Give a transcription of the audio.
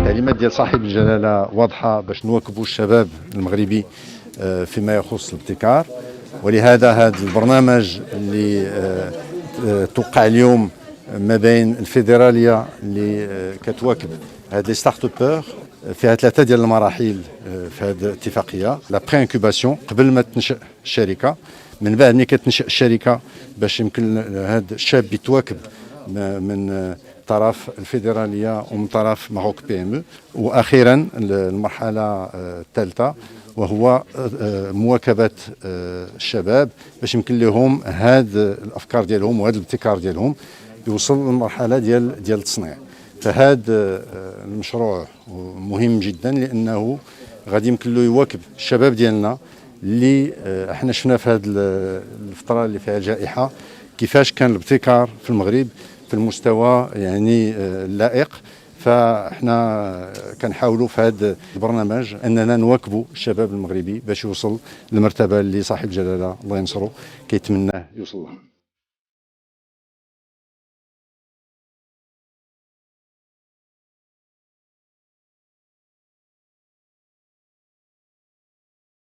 التعليمات ديال صاحب الجلاله واضحه باش نواكبوا الشباب المغربي فيما يخص الابتكار، ولهذا هذا البرنامج اللي توقع اليوم ما بين الفيدراليه اللي كتواكب هاد لي ستارت ابور فيها 3 ديال المراحل في هذه الاتفاقيه. لا بري انكوباسيون قبل ما تنشأ الشركه، من بعد ملي كتنشأ الشركه باش يمكن هذا الشاب يتواكب من طرف الفيدراليه ومن طرف ماروك PME، واخيرا المرحله الثالثه وهو مواكبه الشباب باش يمكن لهم هاد الافكار ديالهم وهذا الابتكار ديالهم يوصل للمرحله ديال التصنيع. فهذا المشروع مهم جدا لانه غادي يمكن له يواكب الشباب ديالنا اللي احنا شفنا في هذه الفتره اللي فيها الجائحه كيفاش كان الابتكار في المغرب في المستوى يعني اللائق. فاحنا كنحاولوا في هذا البرنامج اننا نواكبوا الشباب المغربي باش يوصل للمرتبه اللي صاحب الجلاله الله ينصره كيتمناه يوصل لها.